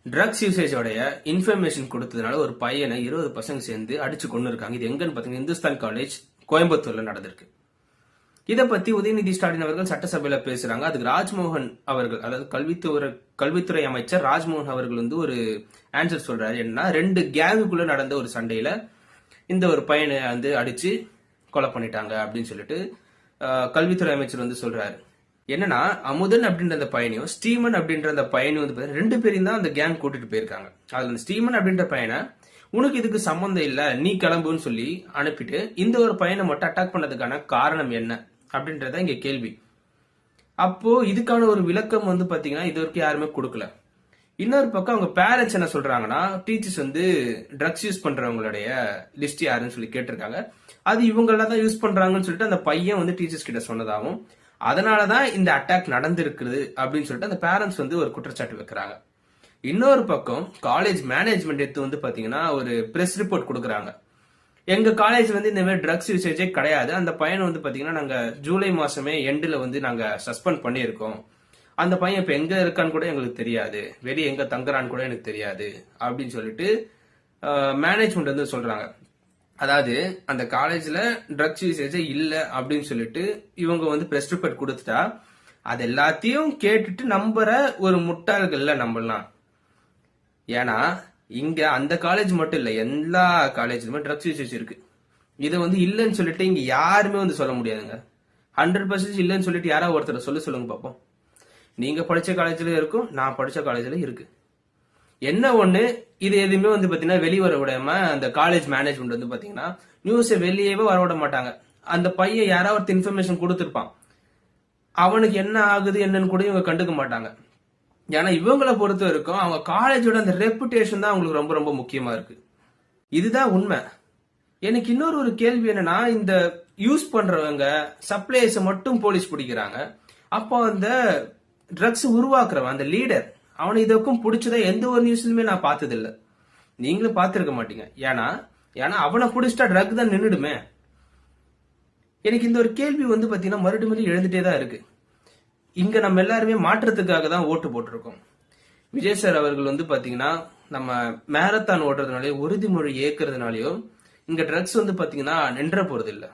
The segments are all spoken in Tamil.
ட்ரக்ஸ் யூசேஜோடைய இன்ஃபர்மேஷன் கொடுத்ததுனால ஒரு பையனை 20 பசங்க சேர்ந்து அடிச்சு கொண்டு இருக்காங்க. இது எங்கன்னு பாத்தீங்கன்னா இந்துஸ்தான் காலேஜ் கோயம்புத்தூர்ல நடந்திருக்கு. இதை பத்தி உதயநிதி ஸ்டாலின் அவர்கள் சட்டசபையில பேசுறாங்க. அதுக்கு ராஜ்மோகன் அவர்கள், அதாவது கல்வித்துறை அமைச்சர் ராஜ்மோகன் அவர்கள் ஒரு ஆன்சர் சொல்றாரு. என்னன்னா, 2 கேங்குக்குள்ள நடந்த ஒரு சண்டையில இந்த ஒரு பையனை அடிச்சு கொலை பண்ணிட்டாங்க அப்படின்னு சொல்லிட்டு கல்வித்துறை அமைச்சர் சொல்றாரு. என்னன்னா, அமுதன் அப்படின்ற அந்த பையனையும் ஸ்டீமன் அப்படின்ற அந்த பையனையும் 2 பேரையும் தான் அந்த கேங் கூட்டிட்டு போயிருக்காங்க. அதுல ஸ்டீமன் அப்படின்ற பையனை உனக்கு இதுக்கு சம்பந்தம் இல்ல, நீ கிளம்புன்னு சொல்லி அனுப்பிட்டு இந்த ஒரு பையனை மட்டும் அட்டாக் பண்ணதுக்கான காரணம் என்ன அப்படின்றத இங்க கேள்வி. அப்போ இதுக்கான ஒரு விளக்கம் பாத்தீங்கன்னா இது வரைக்கும் யாருமே கொடுக்கல. இன்னொரு பக்கம் அவங்க பேரண்ட்ஸ் என்ன சொல்றாங்கன்னா, டீச்சர்ஸ் ட்ரக்ஸ் யூஸ் பண்றவங்களுடைய லிஸ்ட் யாருன்னு சொல்லி கேட்டிருக்காங்க. அது இவங்கள தான் யூஸ் பண்றாங்கன்னு சொல்லிட்டு அந்த பையன் டீச்சர்ஸ் கிட்ட சொன்னதாகவும், அதனாலதான் இந்த அட்டாக் நடந்திருக்குது அப்படின்னு சொல்லிட்டு அந்த பேரண்ட்ஸ் ஒரு குற்றச்சாட்டு வைக்கிறாங்க. இன்னொரு பக்கம் காலேஜ் மேனேஜ்மெண்ட் எடுத்து பாத்தீங்கன்னா ஒரு பிரஸ் ரிப்போர்ட் கொடுக்குறாங்க. எங்க காலேஜ் இந்த மாதிரி ட்ரக்ஸ் யூசேஜே கிடையாது. அந்த பையனை பாத்தீங்கன்னா நாங்க ஜூலை மாசமே எண்டுல நாங்க சஸ்பெண்ட் பண்ணியிருக்கோம். அந்த பையன் இப்ப எங்க இருக்கான்னு கூட எங்களுக்கு தெரியாது, வெளியே எங்க தங்குறான்னு கூட எனக்கு தெரியாது அப்படின்னு சொல்லிட்டு மேனேஜ்மெண்ட் சொல்றாங்க. அதாவது அந்த காலேஜ்ல ட்ரக்ஸ் யூசேஜே இல்ல அப்படின்னு சொல்லிட்டு இவங்க பிரஸ் ரிப்போர்ட் கொடுத்துட்டா அது எல்லாத்தையும் கேட்டுட்டு நம்புற ஒரு முட்டாள்கள்ல நம்பலாம். ஏன்னா இங்க அந்த காலேஜ் மட்டும் இல்ல, எல்லா காலேஜ்லயுமே ட்ரக்ஸ் யூசேஜ் இருக்கு. இதை இல்லைன்னு சொல்லிட்டு இங்க யாருமே சொல்ல முடியாதுங்க. 100% இல்லைன்னு சொல்லிட்டு யாராவது ஒருத்தர் சொல்லுங்க பாப்போம். நீங்க படிச்ச காலேஜ்ல இருக்கும், நான் படிச்ச காலேஜ்ல இருக்கு. என்ன ஒண்ணு, இது எதுவுமே பாத்தீங்கன்னா வெளியே வர விடாம அந்த காலேஜ் மேனேஜ்மெண்ட் பாத்தீங்கன்னா நியூஸ் வெளியவே வர விட மாட்டாங்க. அந்த பையன் யாராவது இன்ஃபர்மேஷன் கொடுத்திருப்பான், அவனுக்கு என்ன ஆகுது என்னன்னு கூட இவங்க கண்டுக்க மாட்டாங்க. ஏன்னா இவங்களை பொறுத்த வரைக்கும் அவங்க காலேஜோட அந்த ரெப்புடேஷன் தான் அவங்களுக்கு ரொம்ப ரொம்ப முக்கியமா இருக்கு. இதுதான் உண்மை. எனக்கு இன்னொரு ஒரு கேள்வி என்னன்னா, இந்த யூஸ் பண்றவங்க சப்ளைஸ் மட்டும் போலீஸ் பிடிக்கிறாங்க. அப்போ அந்த ட்ரக்ஸ் உருவாக்குறவன் அந்த லீடர் அவனை இதுக்கும் பிடிச்சதா எந்த ஒரு நியூஸ்லயுமே நான் பார்த்தது இல்ல. நீங்களும் பார்த்திருக்க மாட்டீங்க. ஏன்னா அவனை பிடிச்சிட்டா ட்ரக் தான் நின்றுடுமே. எனக்கு இந்த ஒரு கேள்வி பாத்தீங்கன்னா மறுபடியும் எழுந்துட்டே தான் இருக்கு. இங்க நம்ம எல்லாருமே மாற்றத்துக்காக தான் ஓட்டு போட்டிருக்கோம். விஜய் சார் அவர்கள் பாத்தீங்கன்னா நம்ம மேரத்தான் ஓட்டுறதுனாலயோ உறுதிமொழி ஏற்கிறதுனாலயோ இங்க ட்ரக்ஸ் பாத்தீங்கன்னா நின்ற போறது இல்ல.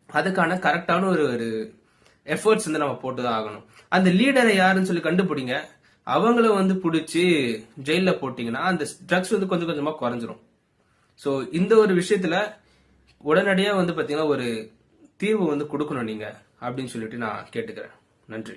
அதுக்கான கரெக்டான ஒரு எஃபர்ட்ஸ் நம்ம போட்டுதான் ஆகணும். அந்த லீடரை யாருன்னு சொல்லி கண்டுபிடிங்க, அவங்கள பிடிச்சி ஜெயில போட்டீங்கன்னா அந்த ட்ரக்ஸ் கொஞ்சம் கொஞ்சமா குறைஞ்சிரும். சோ இந்த ஒரு விஷயத்துல உடனடியா பாத்தீங்கன்னா ஒரு தீர்வு கொடுக்கணும் நீங்க அப்படின்னு சொல்லிட்டு நான் கேட்டுக்கிறேன். நன்றி.